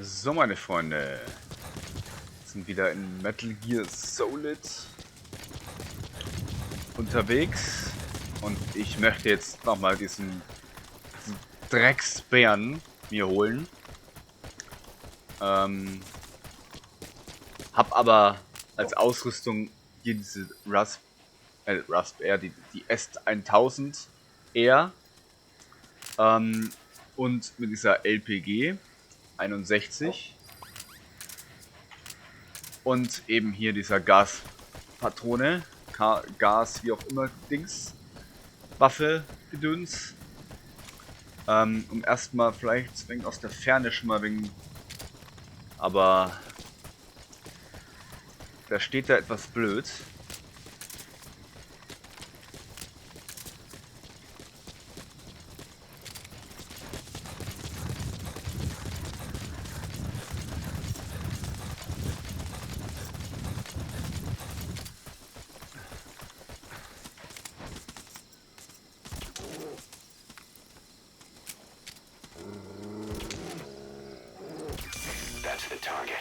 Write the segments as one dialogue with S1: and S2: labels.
S1: So, meine Freunde, sind wieder in Metal Gear Solid unterwegs und ich möchte jetzt nochmal diesen Drecksbären mir holen. Hab aber als Ausrüstung hier diese Rasp Air, die S1000 Air und mit dieser LPG 61 und eben hier dieser Gaspatrone, Gas, wie auch immer, Dings, Waffe, Gedöns. Um erstmal vielleicht wegen aus der Ferne schon mal wegen, aber da steht da etwas blöd.
S2: That's the target.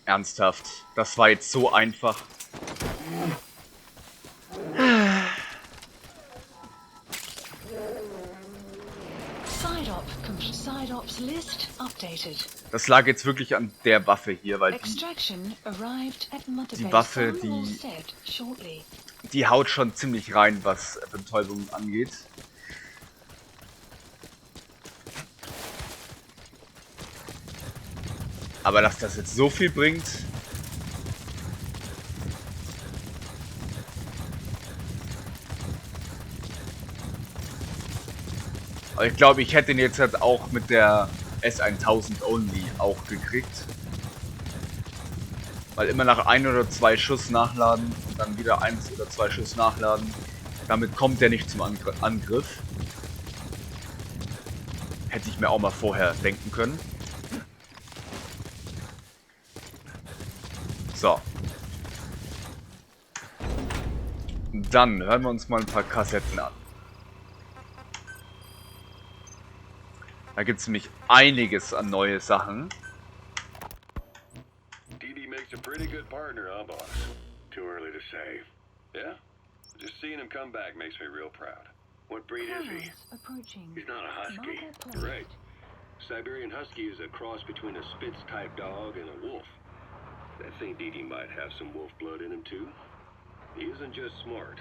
S1: Ernsthaft, das war jetzt so einfach. Das lag jetzt wirklich an der Waffe hier, weil die Waffe, die haut schon ziemlich rein, was Betäubung angeht. Aber dass das jetzt so viel bringt... Aber ich glaube, ich hätte ihn jetzt halt auch mit der S1000 Only auch gekriegt. Weil immer nach 1 oder 2 Schuss nachladen und dann wieder 1 oder 2 Schuss nachladen. Damit kommt er nicht zum Angriff. Hätte ich mir auch mal vorher denken können. So. Dann hören wir uns mal ein paar Kassetten an. Da gibt es nämlich einiges an neue Sachen.
S3: DD makes a pretty good partner, huh, boss? Too early to say. Yeah? Just seeing him come back makes me real proud. What breed is he? He's not a husky. Right. Siberian Husky is a cross between a Spitz-type dog and a wolf. I think DD might have some wolf blood in him, too. He isn't just smart.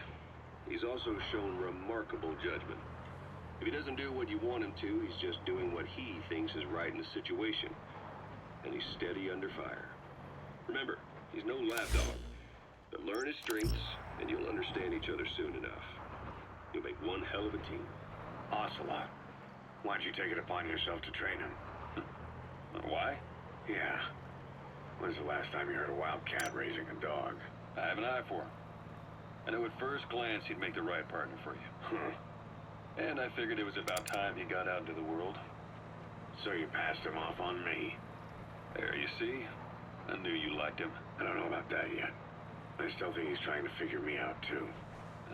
S3: He's also shown remarkable judgment. If he doesn't do what you want him to, he's just doing what he thinks is right in the situation. And he's steady under fire. Remember, he's no lapdog. But learn his strengths, and you'll understand each other soon enough. You'll make one hell of a team. Ocelot, why'd you take it upon yourself to train him? Why? Yeah. When's the last time you heard a wildcat raising a dog? I have an eye for him. I knew at first glance he'd make the right partner for you. And I figured it was about time he got out into the world. So you passed him off on me? There, you see? I knew you liked him. I don't know about that yet. I still think he's trying to figure me out, too.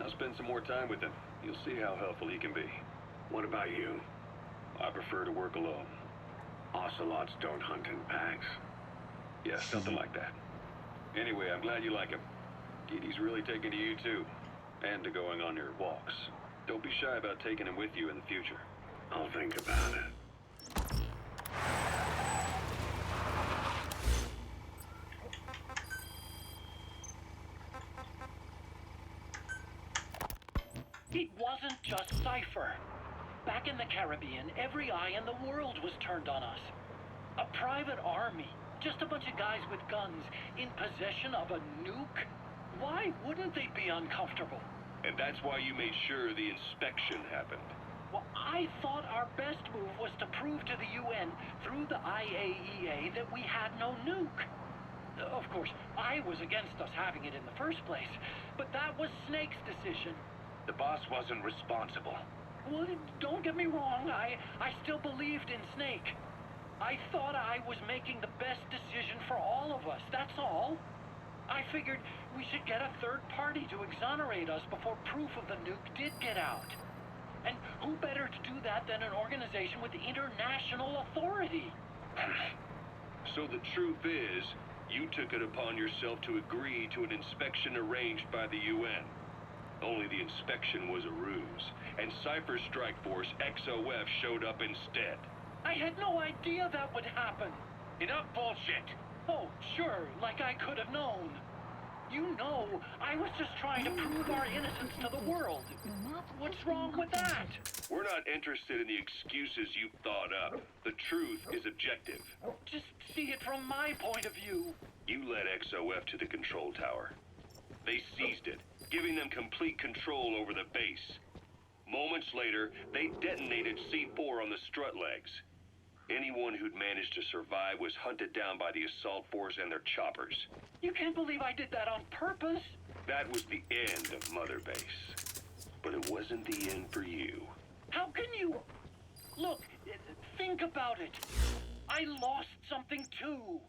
S3: I'll spend some more time with him. You'll see how helpful he can be. What about you? I prefer to work alone. Ocelots don't hunt in packs. Yeah, something like that. Anyway, I'm glad you like him. He's really taken to you, too. And to going on your walks. Don't be shy about taking him with you in the future. I'll think about it.
S4: It wasn't just Cypher. Back in the Caribbean, every eye in the world was turned on us. A private army, just a bunch of guys with guns, in possession of a nuke? Why wouldn't they be uncomfortable?
S3: And that's why you made sure the inspection happened.
S4: Well, I thought our best move was to prove to the UN, through the IAEA that we had no nuke. Of course, I was against us having it in the first place, but that was Snake's decision.
S2: The boss wasn't responsible.
S4: Well, don't get me wrong, I still believed in Snake. I thought I was making the best decision for all of us, that's all. I figured we should get a third party to exonerate us before proof of the nuke did get out. And who better to do that than an organization with international authority?
S3: So the truth is, you took it upon yourself to agree to an inspection arranged by the UN. Only the inspection was a ruse, and Cypher's strike force, XOF, showed up instead.
S4: I had no idea that would happen.
S2: Enough bullshit!
S4: Oh, sure, like I could have known. You know, I was just trying to prove our innocence to the world. What's wrong with that?
S3: We're not interested in the excuses you've thought up. The truth is objective.
S4: Just see it from my point of view.
S3: You led XOF to the control tower. They seized it, giving them complete control over the base. Moments later, they detonated C4 on the strut legs. Anyone who'd managed to survive was hunted down by the assault force and their choppers.
S4: You can't believe I did that on purpose.
S3: That was the end of Mother Base. But it wasn't the end for you.
S4: How can you... Look, think about it. I lost something too.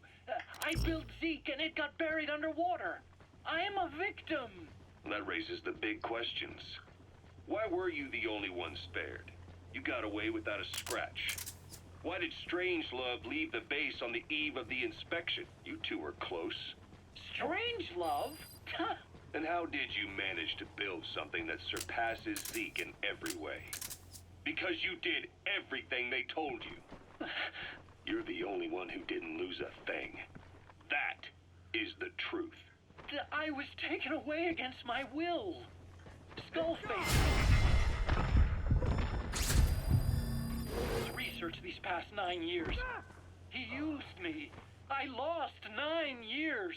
S4: I built Zeke and it got buried underwater. I am a victim.
S3: That raises the big questions. Why were you the only one spared? You got away without a scratch. Why did Strangelove leave the base on the eve of the inspection? You two were close.
S4: Strangelove?
S3: And how did you manage to build something that surpasses Zeke in every way? Because you did everything they told you. You're the only one who didn't lose a thing. That is the truth.
S4: I was taken away against my will. Skullface. Research these past 9 years. He used me. I lost 9 years.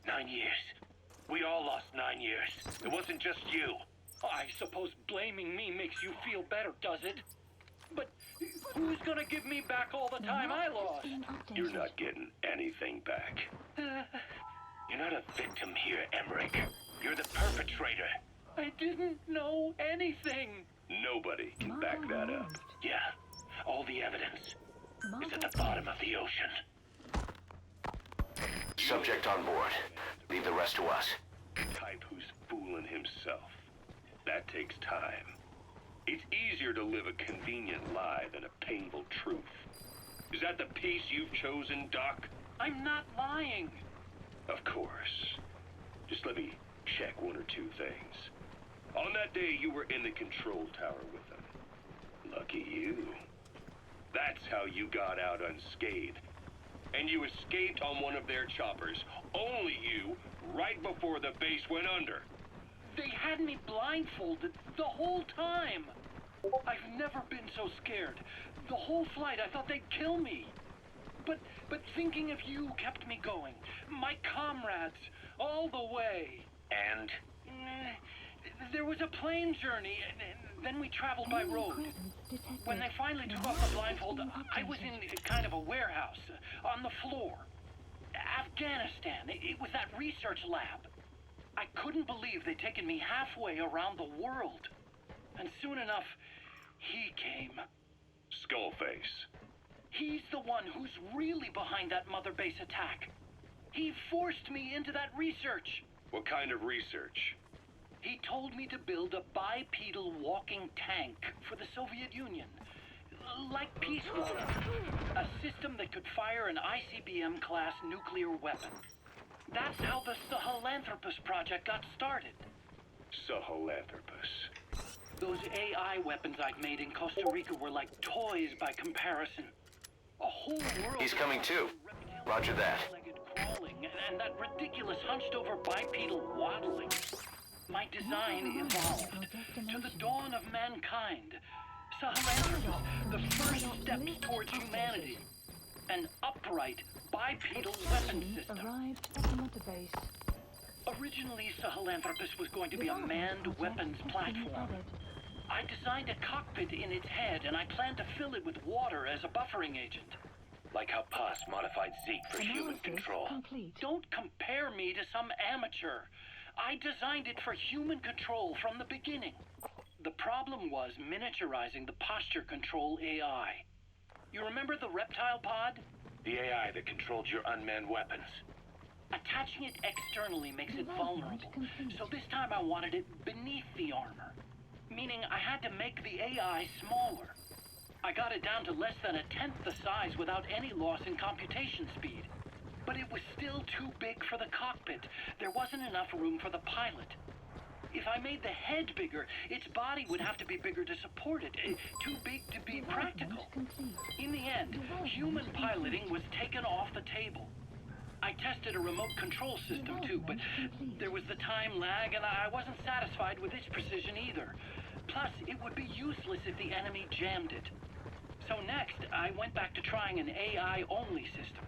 S2: 9 years. We all lost 9 years. It wasn't just you.
S4: I suppose blaming me makes you feel better, does it? But who's gonna give me back all the time I lost?
S3: You're not getting anything back.
S2: You're not a victim here, Emmerich. You're the perpetrator.
S4: I didn't know anything.
S3: Nobody can back that up.
S2: Yeah, all the evidence is at the bottom of the ocean. Subject on board. Leave the rest to us.
S3: The type who's fooling himself. That takes time. It's easier to live a convenient lie than a painful truth. Is that the piece you've chosen, Doc?
S4: I'm not lying.
S3: Of course. Just let me check one or two things. On that day, you were in the control tower with them. Lucky you. That's how you got out unscathed. And you escaped on one of their choppers. Only you, right before the base went under.
S4: They had me blindfolded the whole time. I've never been so scared. The whole flight, I thought they'd kill me. But thinking of you kept me going. My comrades, all the way.
S2: And?
S4: There was a plane journey, and then we traveled by road. When they finally took off the blindfold, I was in kind of a warehouse, on the floor. Afghanistan, it was that research lab. I couldn't believe they'd taken me halfway around the world. And soon enough, he came.
S3: Skullface.
S4: He's the one who's really behind that Mother Base attack. He forced me into that research.
S3: What kind of research?
S4: He told me to build a bipedal walking tank for the Soviet Union. Like Peace Walker. A system that could fire an ICBM-class nuclear weapon. That's how the Sahelanthropus project got started.
S3: Sahelanthropus.
S4: Those AI weapons I've made in Costa Rica were like toys by comparison. A whole world...
S2: He's coming too. Roger that.
S4: Crawling, and that ridiculous hunched-over bipedal waddling. My design evolved. To the dawn of mankind. Sahelanthropus, the first steps towards humanity. An upright, bipedal weapon system.
S5: Arrived at the Mother Base.
S4: Originally, Sahelanthropus was going to be a manned weapons platform. I designed a cockpit in its head, and I planned to fill it with water as a buffering agent.
S2: Like how Pop modified Zeke for human control.
S4: Don't compare me to some amateur. I designed it for human control from the beginning. The problem was miniaturizing the posture control AI. You remember the reptile pod?
S2: The AI that controlled your unmanned weapons.
S4: Attaching it externally makes it vulnerable. So this time I wanted it beneath the armor. Meaning I had to make the AI smaller. I got it down to less than a tenth the size without any loss in computation speed. But it was still too big for the cockpit. There wasn't enough room for the pilot. If I made the head bigger, its body would have to be bigger to support it. Too big to be practical. In the end, human piloting was taken off the table. I tested a remote control system too, but there was the time lag and I wasn't satisfied with its precision either. Plus, it would be useless if the enemy jammed it. So next, I went back to trying an AI-only system.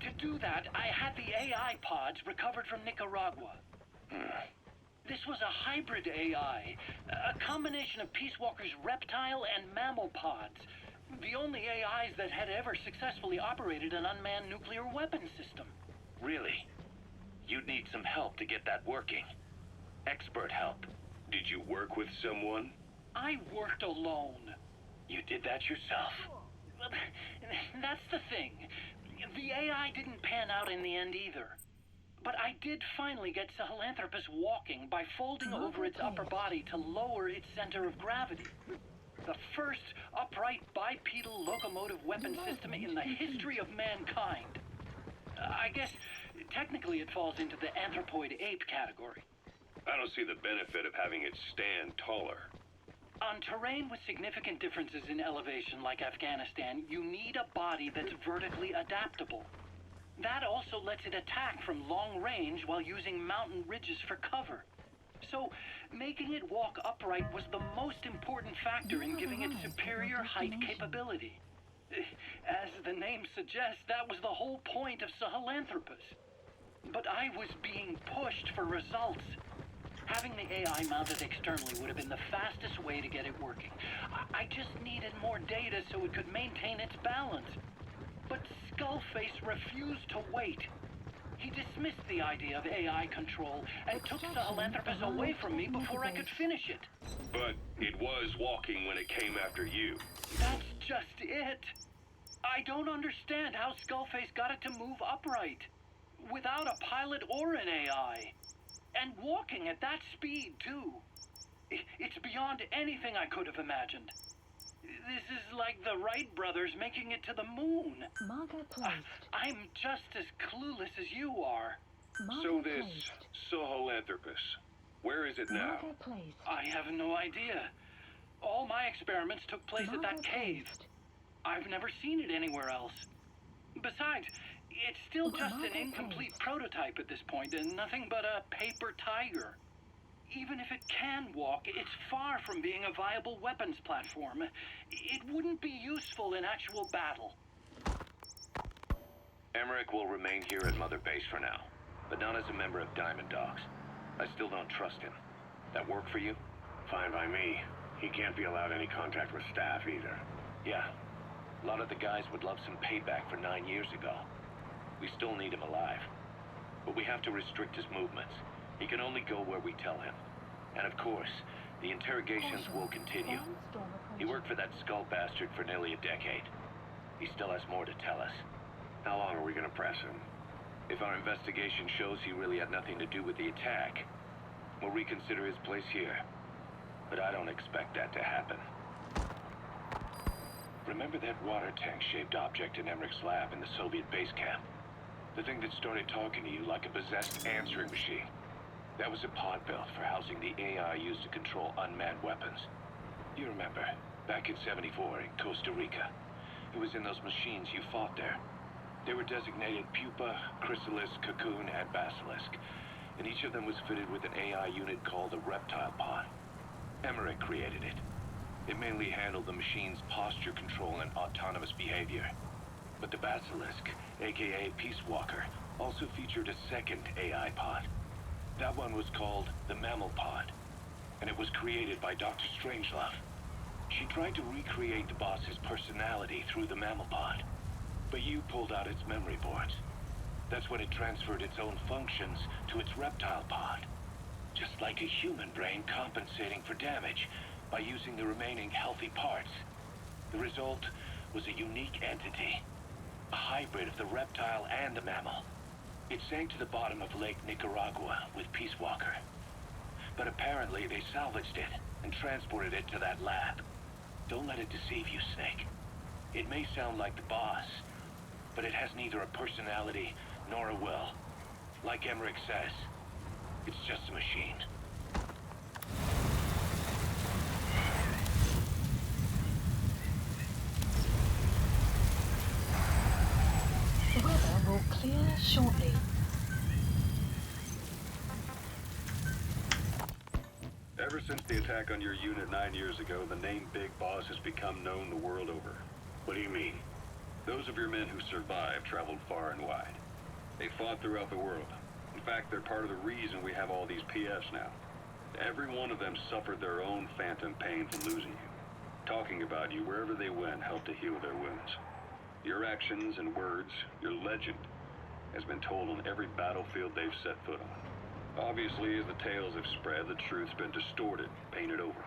S4: To do that, I had the AI pods recovered from Nicaragua. This was a hybrid AI, a combination of Peace Walker's reptile and mammal pods. The only AIs that had ever successfully operated an unmanned nuclear weapon system.
S2: Really? You'd need some help to get that working. Expert help.
S3: Did you work with someone?
S4: I worked alone.
S2: You did that yourself.
S4: That's the thing. The AI didn't pan out in the end either. But I did finally get Sahelanthropus walking by folding over its upper body to lower its center of gravity. The first upright bipedal locomotive weapon system in the history of mankind. I guess technically it falls into the anthropoid ape category.
S3: I don't see the benefit of having it stand taller.
S4: On terrain with significant differences in elevation like Afghanistan, you need a body that's vertically adaptable. That also lets it attack from long range while using mountain ridges for cover. So, making it walk upright was the most important factor in giving it superior height capability. As the name suggests, that was the whole point of Sahelanthropus. But I was being pushed for results. Having the AI mounted externally would have been the fastest way to get it working. I just needed more data so it could maintain its balance. But Skullface refused to wait. He dismissed the idea of AI control and took Sahelanthropus away from me before I could finish it.
S3: But it was walking when it came after you.
S4: That's just it. I don't understand how Skullface got it to move upright, without a pilot or an AI. And walking at that speed, too. It's beyond anything I could have imagined. This is like the Wright brothers making it to the moon.
S5: Marker placed.
S4: I'm just as clueless as you are.
S3: So this Sahelanthropus, where is it now?
S5: Marker placed.
S4: I have no idea. All my experiments took place at that cave. I've never seen it anywhere else. Besides, it's still just an incomplete prototype at this point, and nothing but a paper tiger. Even if it can walk, it's far from being a viable weapons platform. It wouldn't be useful in actual battle.
S2: Emmerich will remain here at Mother Base for now, but not as a member of Diamond Dogs. I still don't trust him. That work for you?
S3: Fine by me. He can't be allowed any contact with staff either.
S2: Yeah. A lot of the guys would love some payback for 9 years ago. We still need him alive. But we have to restrict his movements. He can only go where we tell him. And of course, the interrogations will continue. He worked for that skull bastard for nearly a decade. He still has more to tell us.
S3: How long are we gonna press him?
S2: If our investigation shows he really had nothing to do with the attack, we'll reconsider his place here. But I don't expect that to happen. Remember that water tank-shaped object in Emmerich's lab in the Soviet base camp? The thing that started talking to you like a possessed answering machine. That was a pod built for housing the AI used to control unmanned weapons. You remember, back in '74 in Costa Rica. It was in those machines you fought there. They were designated Pupa, Chrysalis, Cocoon, and Basilisk, and each of them was fitted with an AI unit called a reptile pod. Emmerich created it. It mainly handled the machine's posture control and autonomous behavior. But the Basilisk, aka Peace Walker, also featured a second AI pod. That one was called the Mammal Pod, and it was created by Dr. Strangelove. She tried to recreate the boss's personality through the Mammal Pod. But you pulled out its memory boards. That's when it transferred its own functions to its reptile pod. Just like a human brain compensating for damage by using the remaining healthy parts. The result was a unique entity. A hybrid of the reptile and the mammal. It sank to the bottom of Lake Nicaragua with Peace Walker. But apparently they salvaged it and transported it to that lab. Don't let it deceive you, Snake. It may sound like the boss, but it has neither a personality nor a will. Like Emmerich says, it's just a machine.
S5: The weather will clear shortly.
S3: Ever since the attack on your unit 9 years ago, the name Big Boss has become known the world over.
S2: What do you mean?
S3: Those of your men who survived traveled far and wide. They fought throughout the world. In fact, they're part of the reason we have all these PFs now. Every one of them suffered their own phantom pain from losing you. Talking about you wherever they went helped to heal their wounds. Your actions and words, your legend, has been told on every battlefield they've set foot on. Obviously, as the tales have spread, the truth's been distorted, painted over.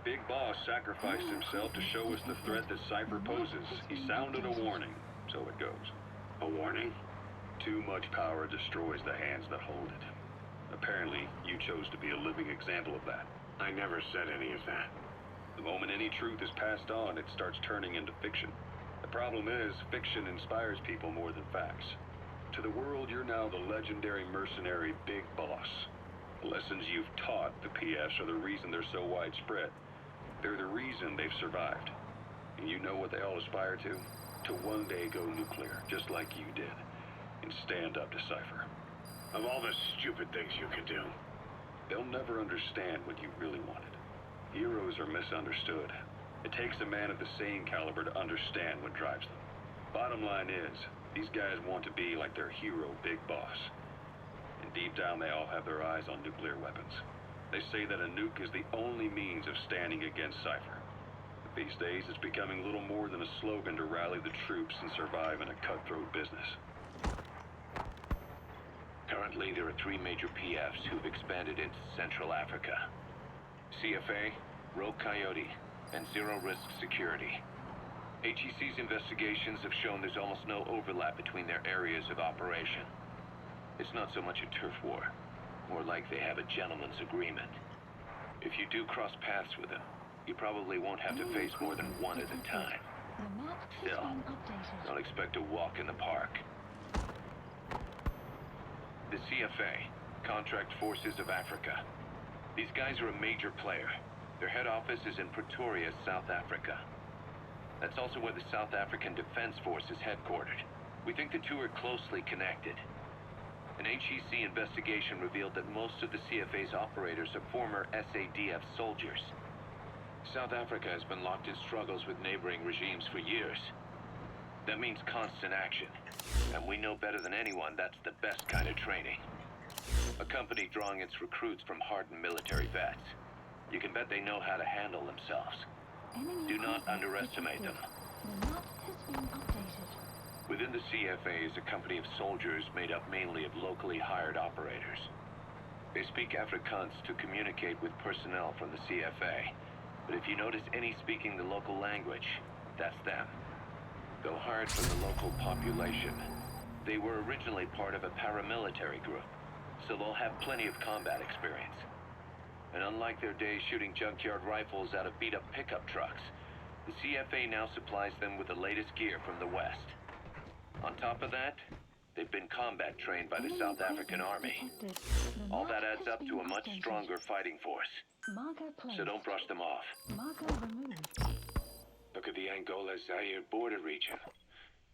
S3: Big Boss sacrificed himself to show us the threat that Cypher poses. He sounded a warning, so it goes.
S2: A warning?
S3: Too much power destroys the hands that hold it. Apparently, you chose to be a living example of that.
S2: I never said any of that.
S3: The moment any truth is passed on, it starts turning into fiction. The problem is, fiction inspires people more than facts. To the world, you're now the legendary mercenary Big Boss. The lessons you've taught the PFs are the reason they're so widespread. They're the reason they've survived. And you know what they all aspire to? To one day go nuclear, just like you did, and stand up to Cypher.
S2: Of all the stupid things you could do.
S3: They'll never understand what you really wanted. Heroes are misunderstood. It takes a man of the same caliber to understand what drives them. Bottom line is, these guys want to be like their hero, Big Boss. And deep down, they all have their eyes on nuclear weapons. They say that a nuke is the only means of standing against Cypher. But these days, it's becoming little more than a slogan to rally the troops and survive in a cutthroat business.
S2: Currently, there are 3 major PFs who've expanded into Central Africa. CFA, Rogue Coyote, and Zero Risk Security. HEC's investigations have shown there's almost no overlap between their areas of operation. It's not so much a turf war, more like they have a gentleman's agreement. If you do cross paths with them, you probably won't have to face more than one at a time. Still, don't expect a walk in the park. The CFA, Contract Forces of Africa. These guys are a major player. Their head office is in Pretoria, South Africa. That's also where the South African Defense Force is headquartered. We think the two are closely connected. An HEC investigation revealed that most of the CFA's operators are former SADF soldiers. South Africa has been locked in struggles with neighboring regimes for years. That means constant action. And we know better than anyone that's the best kind of training. A company drawing its recruits from hardened military vets. You can bet they know how to handle themselves. Do not underestimate them. Within the CFA is a company of soldiers made up mainly of locally hired operators. They speak Afrikaans to communicate with personnel from the CFA. But if you notice any speaking the local language, that's them. Though hired from the local population, they were originally part of a paramilitary group, so they'll have plenty of combat experience. And unlike their days shooting junkyard rifles out of beat-up pickup trucks, the CFA now supplies them with the latest gear from the West. On top of that, they've been combat trained by the South African Army. All that adds up to a much stronger fighting force. So don't brush them off. Look at the Angola-Zaire border region.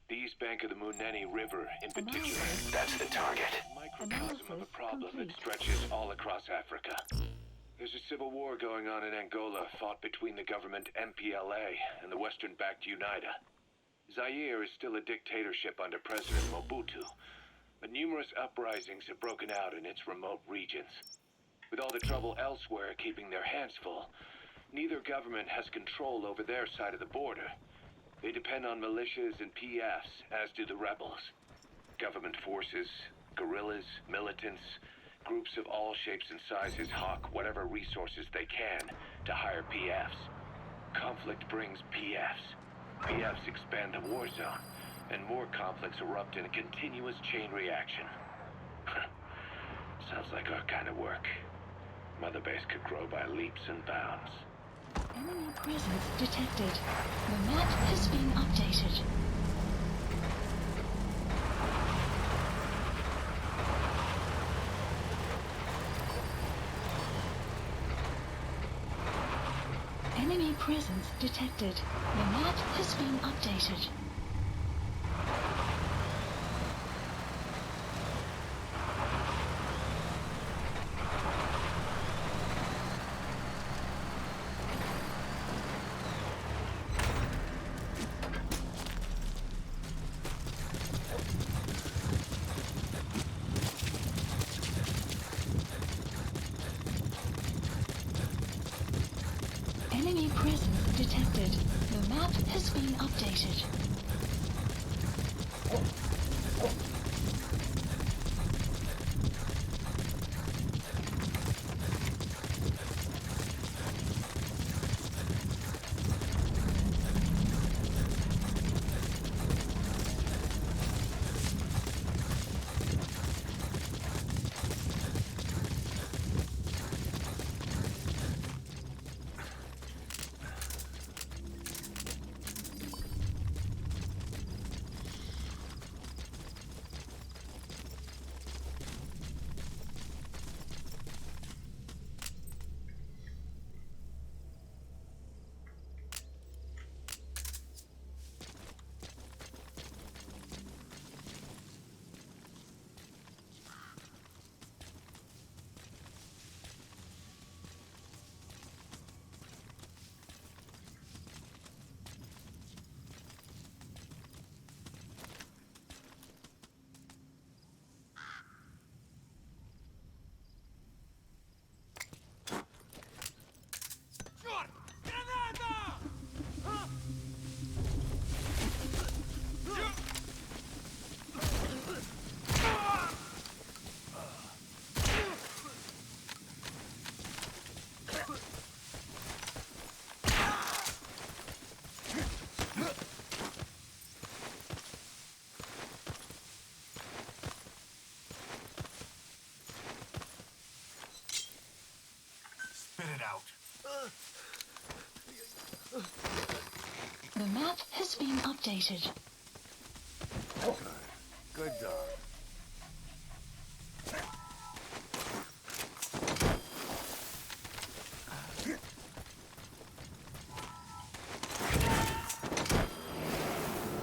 S2: The east bank of the Munene River in particular. That's the target. A microcosm of a problem that stretches all across Africa. There's a civil war going on in Angola, fought between the government MPLA and the Western-backed UNITA. Zaire is still a dictatorship under President Mobutu, but numerous uprisings have broken out in its remote regions. With all the trouble elsewhere keeping their hands full, neither government has control over their side of the border. They depend on militias and PFs, as do the rebels. Government forces, guerrillas, militants, groups of all shapes and sizes hawk whatever resources they can to hire PFs. Conflict brings PFs. PFs expand the war zone, and more conflicts erupt in a continuous chain reaction. Sounds like our kind of work. Mother Base could grow by leaps and bounds.
S5: Enemy presence detected. The map has been updated. Enemy presence detected. The map has been updated. Enemy presence detected. The map has been updated.
S3: Spit it out.
S5: The map has been updated.
S3: Good dog.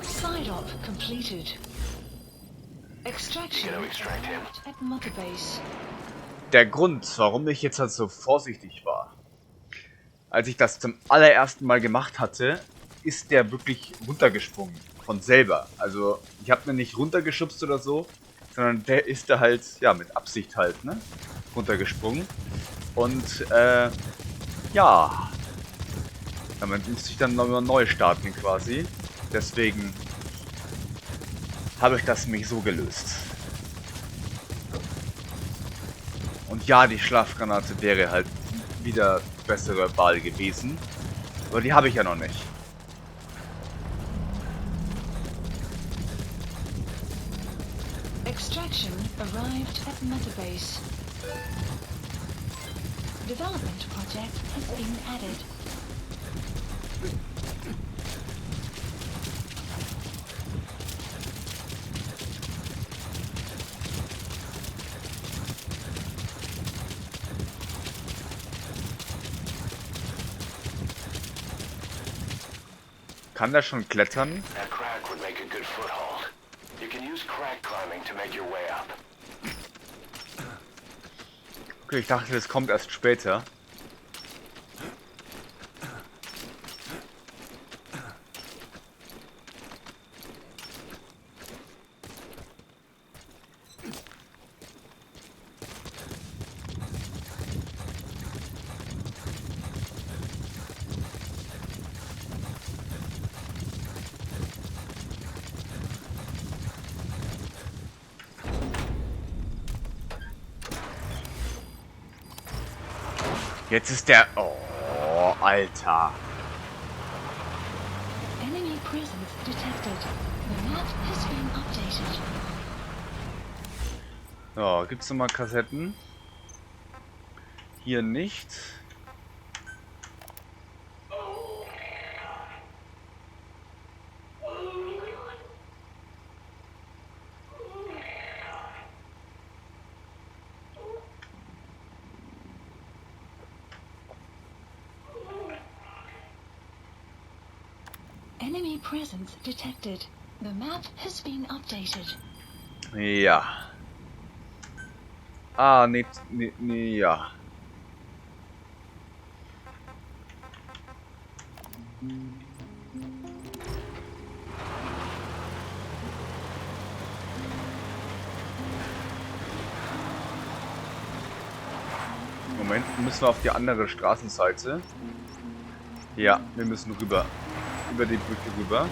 S5: Side op completed. Extraction
S2: You gonna extract him?
S5: at Mother Base.
S1: Der Grund, warum ich jetzt halt so vorsichtig war, als ich das zum allerersten Mal gemacht hatte, ist der wirklich runtergesprungen. Von selber. Also, ich habe ihn nicht runtergeschubst oder so, sondern der ist da halt, ja, mit Absicht halt, ne? Runtergesprungen. Und, ja. Damit musste ich dann nochmal neu starten quasi. Deswegen habe ich das mich so gelöst. Und ja, die Schlafgranate wäre halt wieder bessere Wahl gewesen. Aber die habe ich ja noch nicht.
S5: Extraction arrived at Mother Base. Development project has been added.
S1: Kann der schon klettern?
S2: That crack would make a good foothold. You can use crack climbing to make your way up.
S1: Okay, ich dachte, das kommt erst später. Jetzt ist der... Oh, Alter.
S5: Enemy presence detected. The map has been updated.
S1: So, gibt's nochmal Kassetten? Hier nicht.
S5: Enemy presence detected. The map has been updated.
S1: Ja. Ah, nee, nee, nee, ja. Moment, müssen wir auf die andere Straßenseite. Ja, wir müssen rüber. Über die Brücke rüber.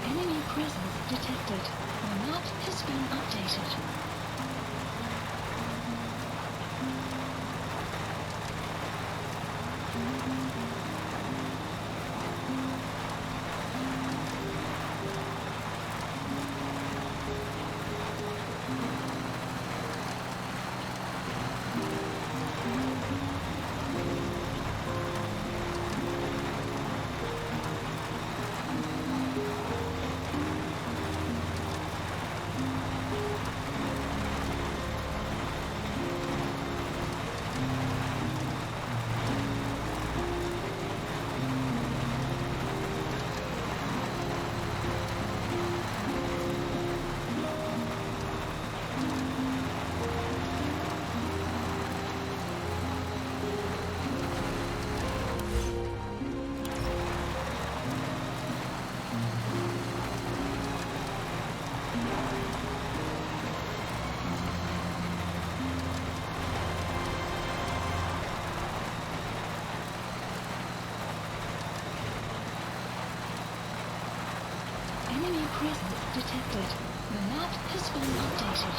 S5: Enemy presence detected. The map has been updated. Enemy presence detected. The map has been updated.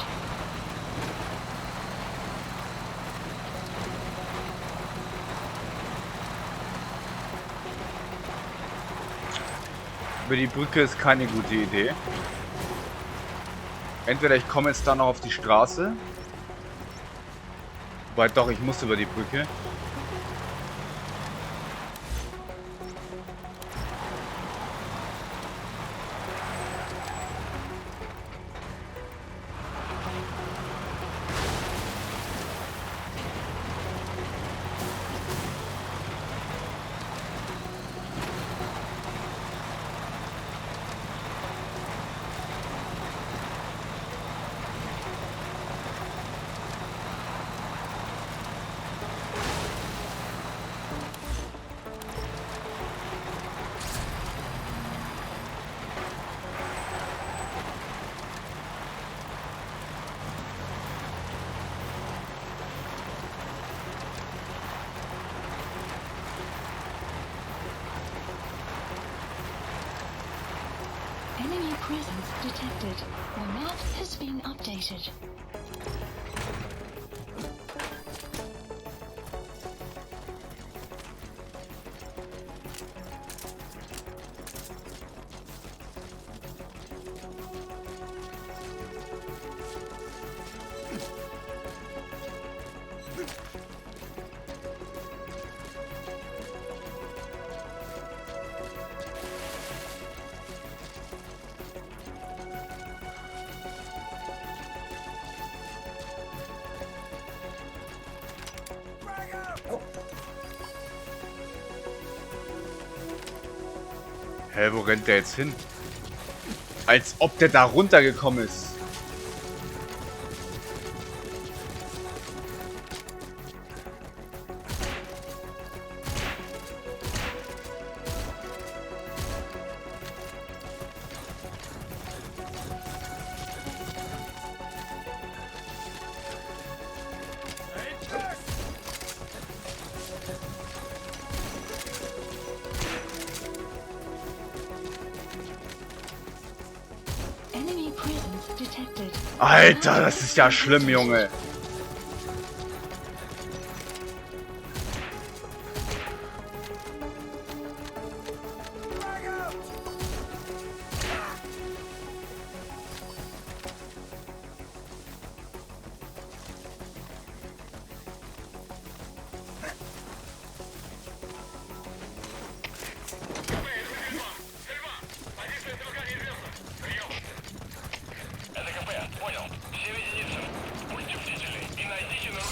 S1: Über die Brücke ist keine gute Idee. Entweder ich komme jetzt dann noch auf die Straße. Wobei doch, ich muss über die Brücke.
S5: Enemy presence detected. The map has been updated.
S1: Hä, wo rennt der jetzt hin? Als ob der da runtergekommen ist.
S5: Enemy presence detected.
S1: Alter, das ist ja schlimm, Junge.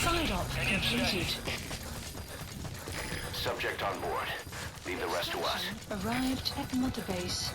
S5: Side op completed.
S2: Subject on board. Leave the rest to us.
S5: Arrived at Mother Base.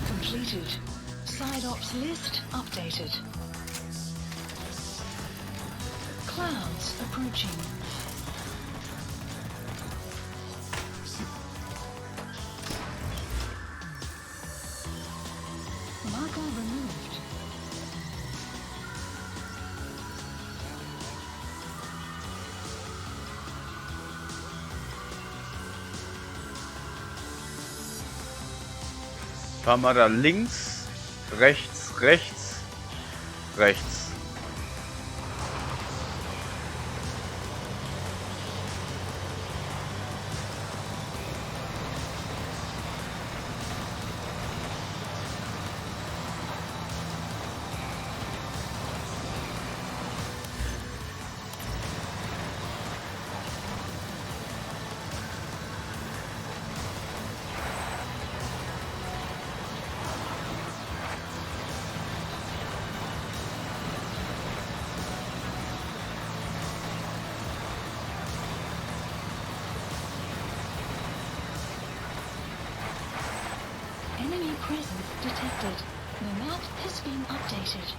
S5: Completed. Side ops list updated. Clouds approaching. Marker removed.
S1: Fahren wir da links, rechts, rechts, rechts.
S5: Enemy presence detected. The map has been updated.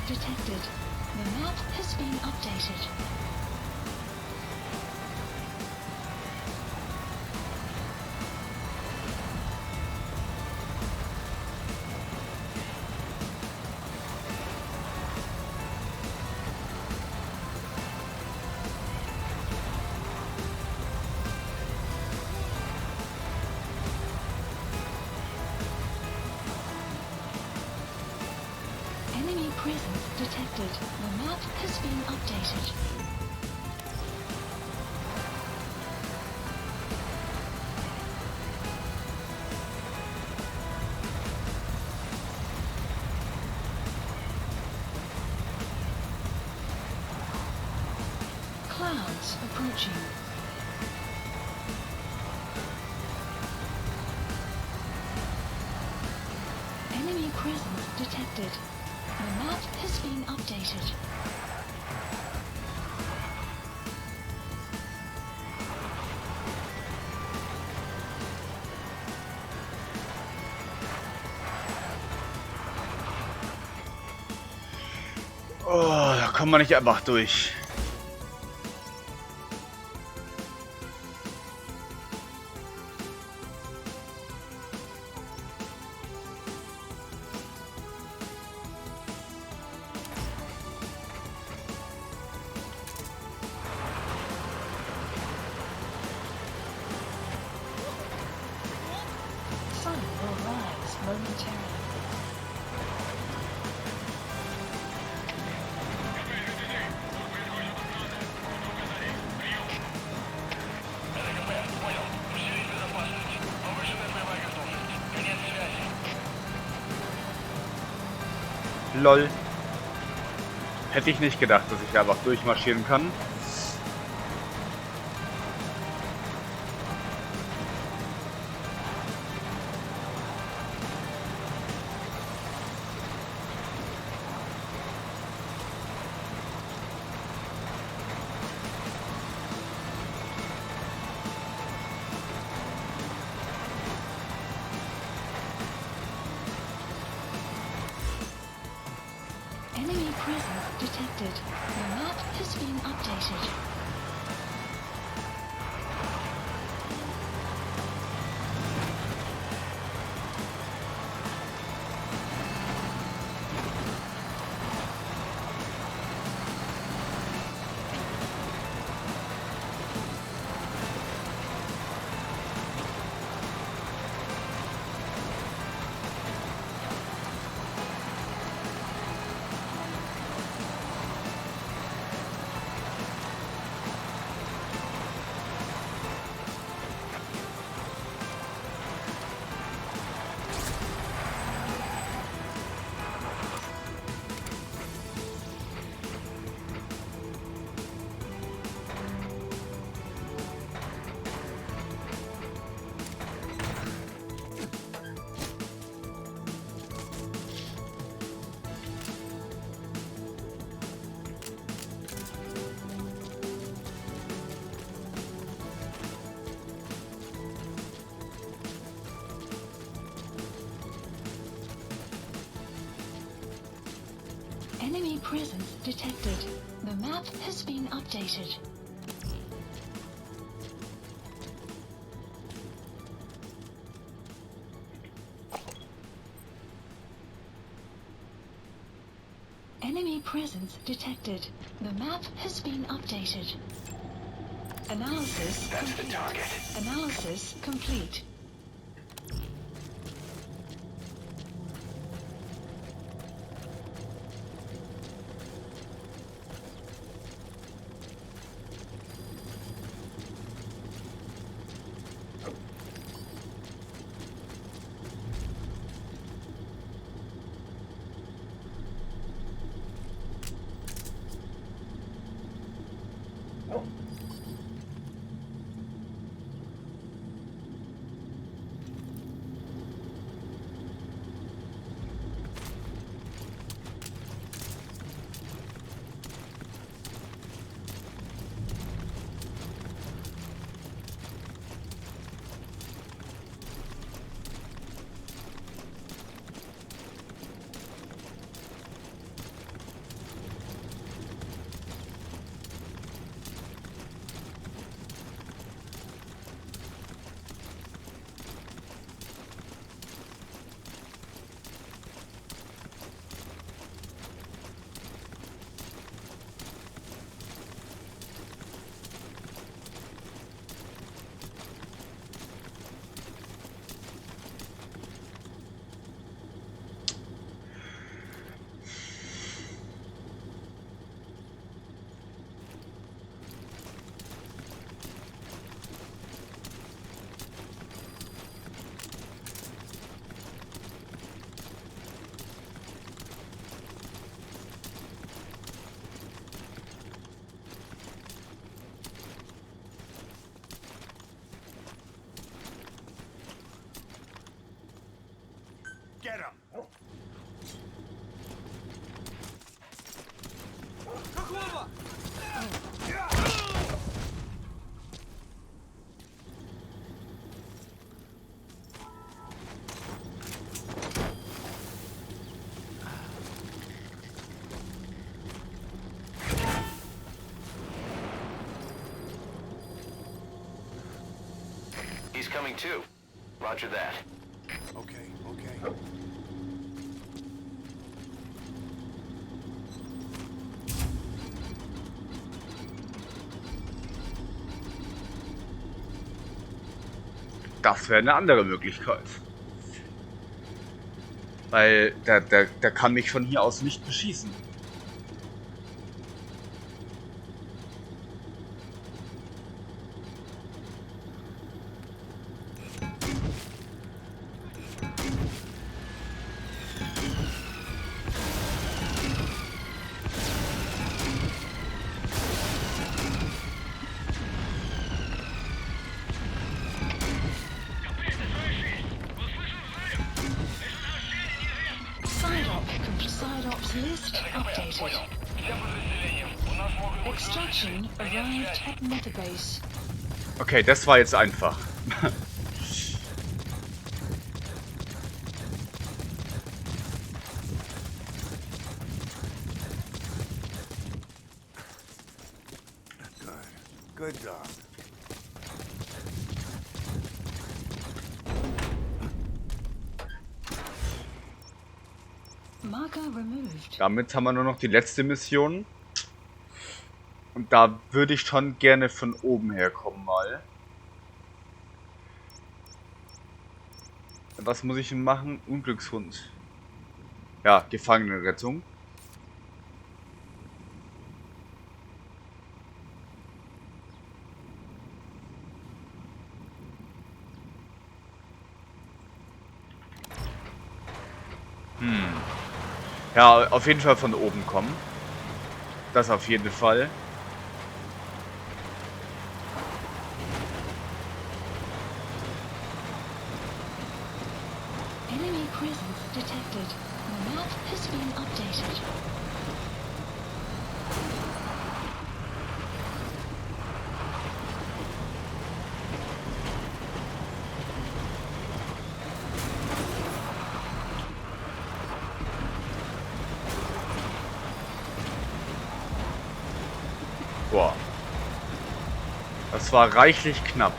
S5: detected. The map has been updated. Enemy presence detected. The map has been updated. Clouds approaching. Enemy presence detected. The map has been updated.
S1: Oh, da kommen wir nicht einfach durch.
S5: Sun will rise momentarily.
S1: LOL. Hätte ich nicht gedacht, dass ich einfach durchmarschieren kann.
S5: Enemy presence detected. The map has been updated. Enemy presence detected. The map has been updated. Enemy presence detected. The map has been updated. Analysis
S2: That's the
S5: complete.
S2: target.
S5: Analysis complete.
S2: He's coming too. Roger that.
S3: Okay, okay.
S1: Das wäre eine andere Möglichkeit. Weil der kann mich von hier aus nicht beschießen.
S5: Side ops list updated. Extraction arrived at Metabase.
S1: Okay, das war jetzt einfach.
S3: Good dog.
S5: Marker removed.
S1: Damit haben wir nur noch die letzte Mission. Und da würde ich schon gerne von oben herkommen mal. Was muss ich denn machen? Unglückshund. Ja, Gefangenenrettung. Ja, auf jeden Fall von oben kommen. Das auf jeden Fall.
S5: Enemy presence detected. The map has been updated.
S1: Boah. Das war reichlich knapp.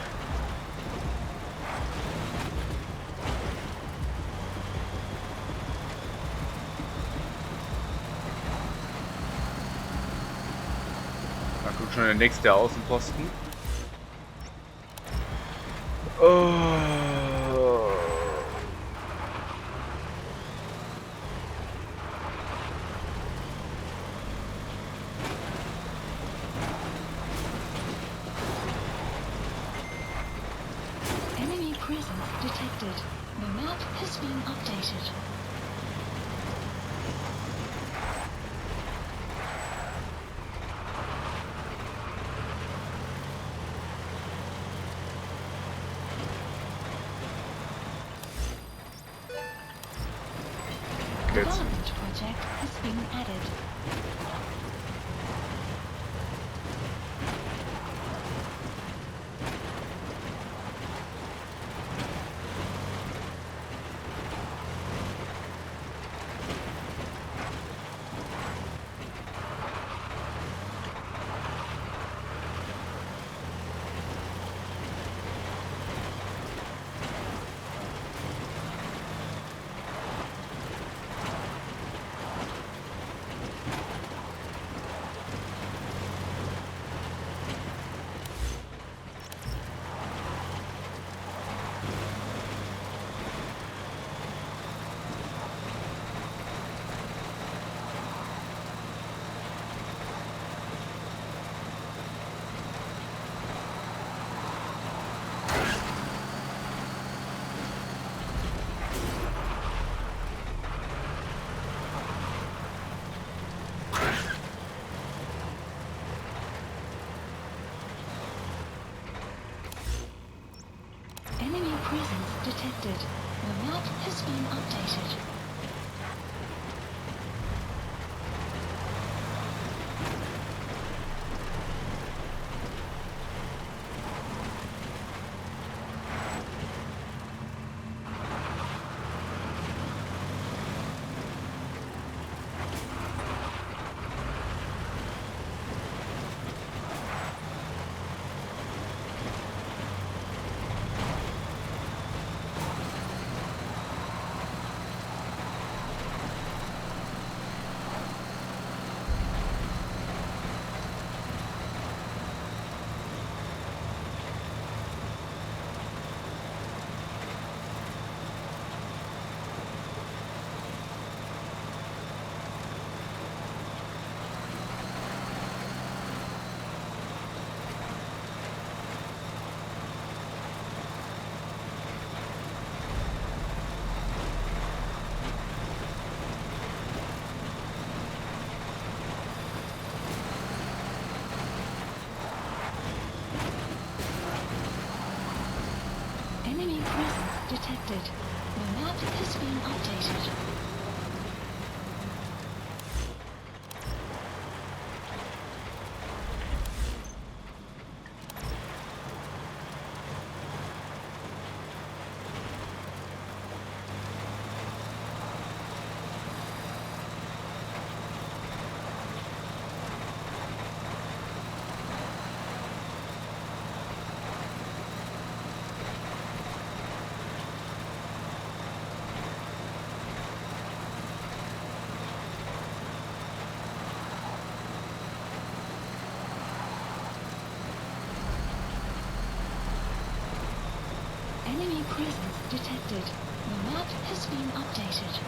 S1: Da kommt schon der nächste Außenposten. Oh.
S5: Enemy presence detected. The map has been updated.
S1: Jetzt.
S5: Development project has been added. Enemy presence detected. The map has been updated. Enemy presence detected. The map has been updated. Enemy presence detected. The map has been updated.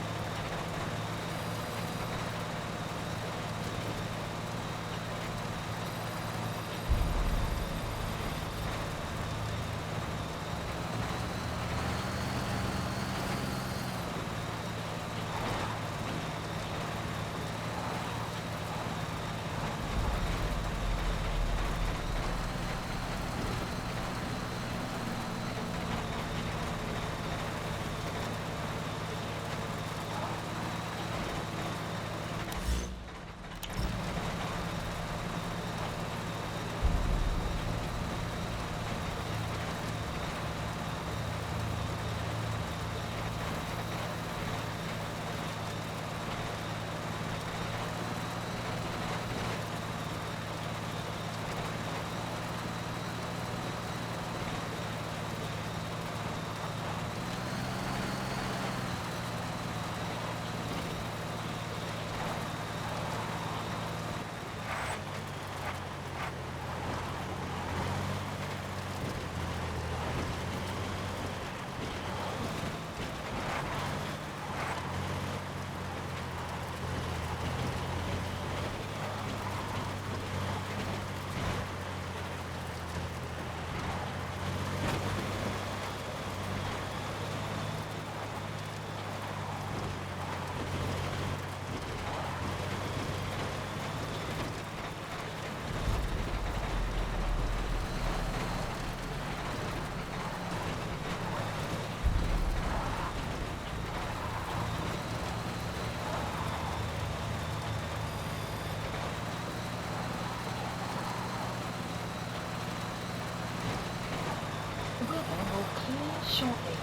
S5: Weather will clear shortly.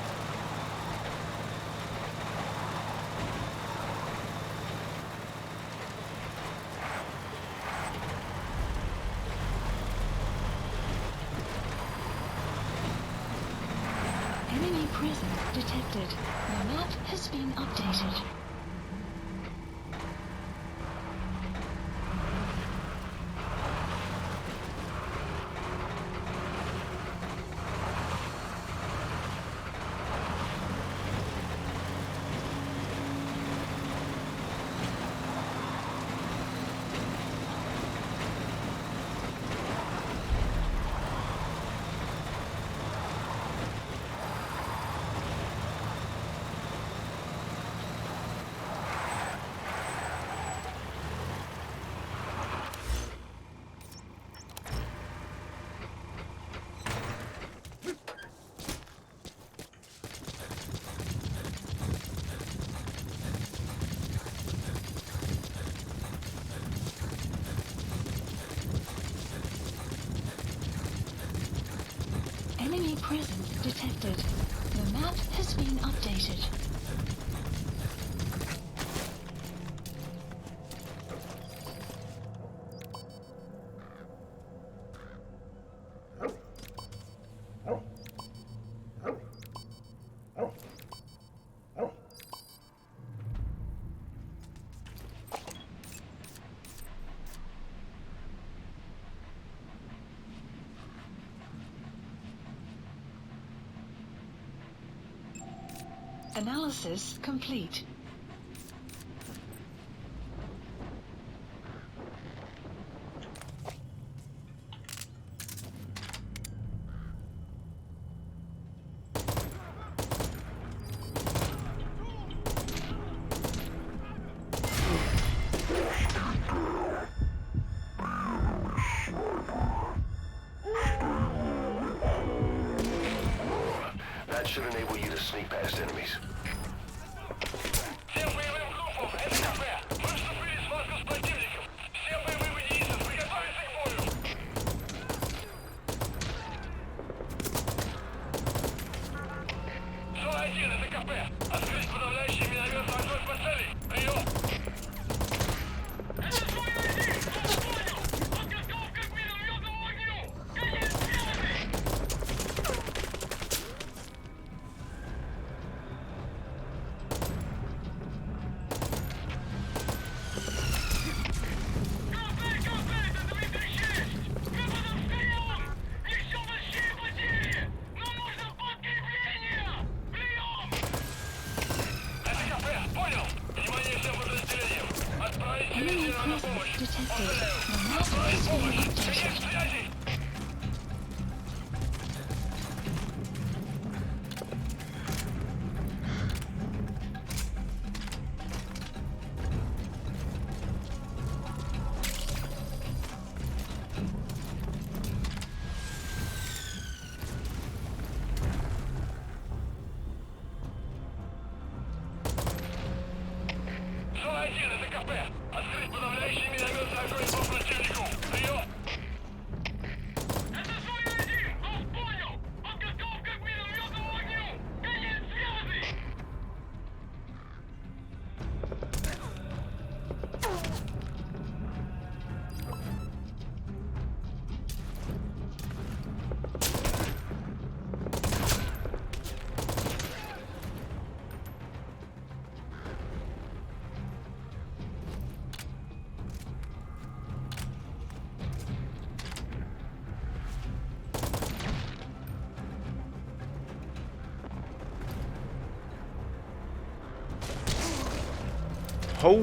S5: Enemy presence detected. The map has been updated. Enemy presence detected. The map has been updated. Analysis complete.
S3: That That should enable you to sneak past enemies.
S6: Всем боевым группам, это КП. Мы вступили в схватку с противником. Все боевые единицы, приготовиться к бою. Зона 1, это КП. Открыть подавляющий минометный огонь по цели. Прием. Это зона 1, вас понял. Подготовка к минометному огню. Конец связи.
S5: Enemy presence detected. The map has been updated.
S6: Зона 1, это КП. Открыть подавляющий минометный огонь по противнику. Прием. Это зона 1, вас понял. Подготовка к минометному огню. Конец связи.
S1: Ho!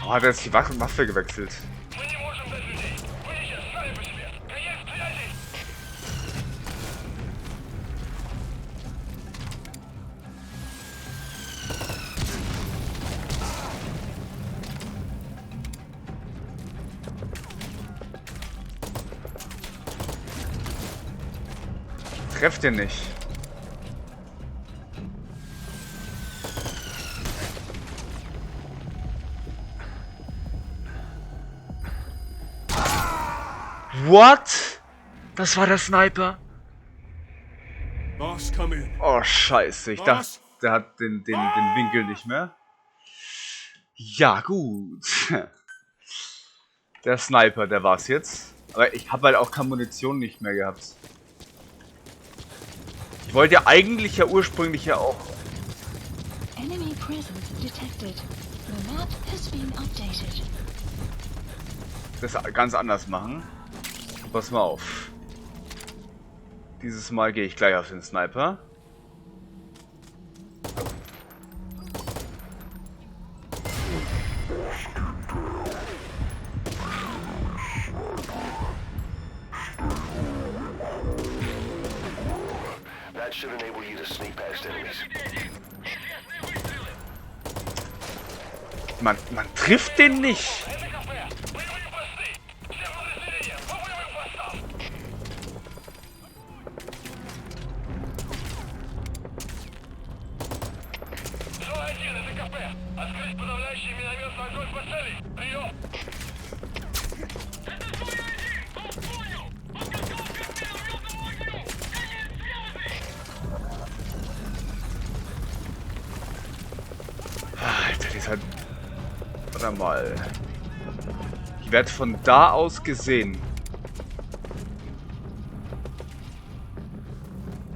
S1: Oh, hat er jetzt die Waffe gewechselt.
S6: Мы не можем дать людей. Вы сейчас сами по себе. Конец связи.
S1: Trefft den nicht. What? Das war der Sniper?
S6: Boss, come in.
S1: Oh, scheiße. Ich dachte, der hat den Winkel nicht mehr. Ja, gut. Der Sniper, der war's jetzt. Aber ich habe halt auch keine Munition nicht mehr gehabt. Ich wollte ja eigentlich ursprünglich ja auch...
S5: Enemy presence detected. The map has been updated.
S1: das ganz anders machen. Pass mal auf. Dieses Mal gehe ich gleich auf den Sniper.
S3: That should enable you to sneak past enemies.
S1: Man trifft den nicht.
S6: Открыть подавляющий минометный огонь по цели. Прием. Это зона 1. Вас понял. Подготовка к минометному огню. Конец связи.
S1: Alter, dieser... Warte mal. Ich werde von da aus gesehen.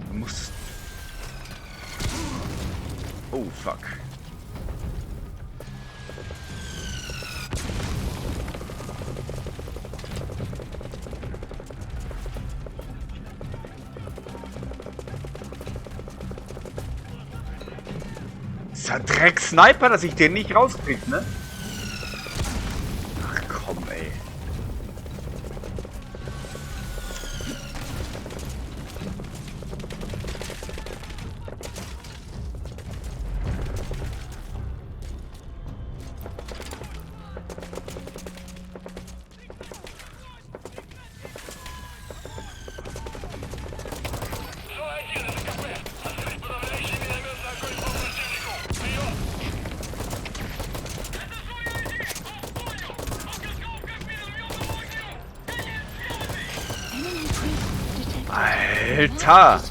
S1: Du musst... Oh, fuck. Dieser Dreck-Sniper, dass ich den nicht rauskrieg, ne? Ach komm, ey. Alter!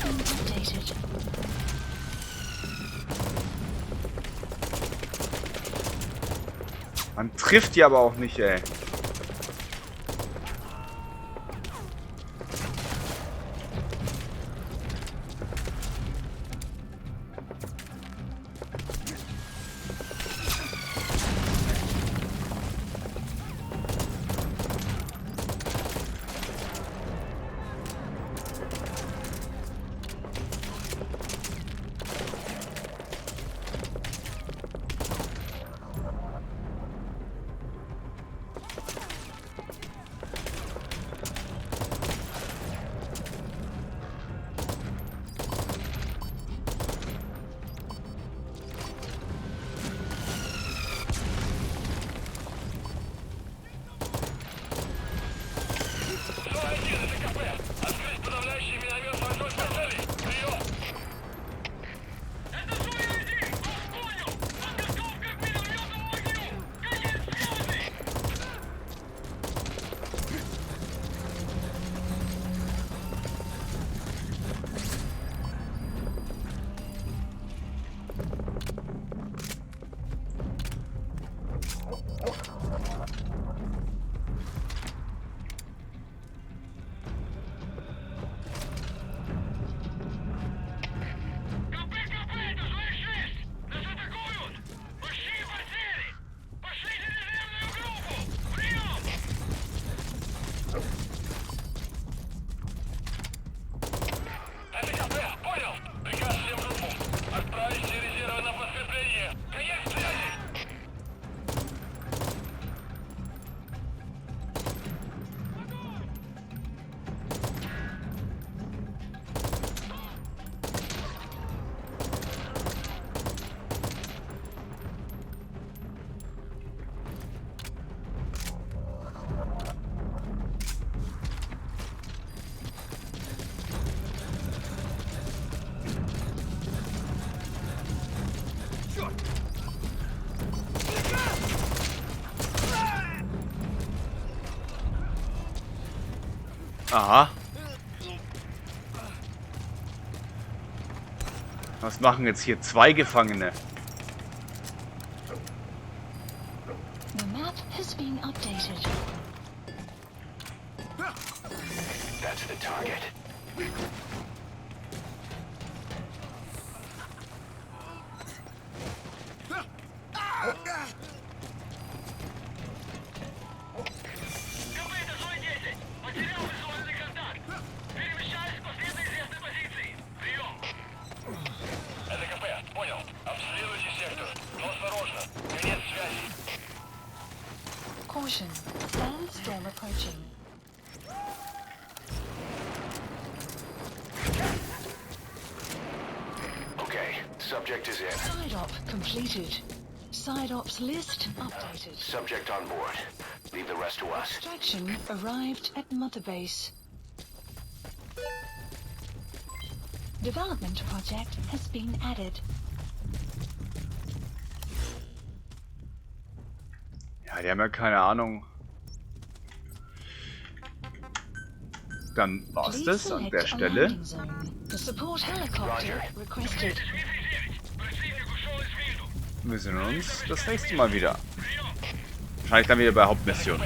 S1: Man trifft die aber auch nicht, ey. Aha. Was machen jetzt hier zwei Gefangene?
S5: The map has been updated.
S2: That's the target.
S5: Caution. Sandstorm approaching.
S2: Okay, subject is in.
S5: Side op completed. Side ops list updated.
S2: Subject on board. Leave the rest to us.
S5: Extraction arrived at Mother Base. Development project has been added.
S1: Ja, die haben ja keine Ahnung. Dann war's das an der Stelle.
S5: The support helicopter requested.
S1: Wir sehen uns das nächste Mal wieder. Wahrscheinlich dann wieder bei Hauptmission.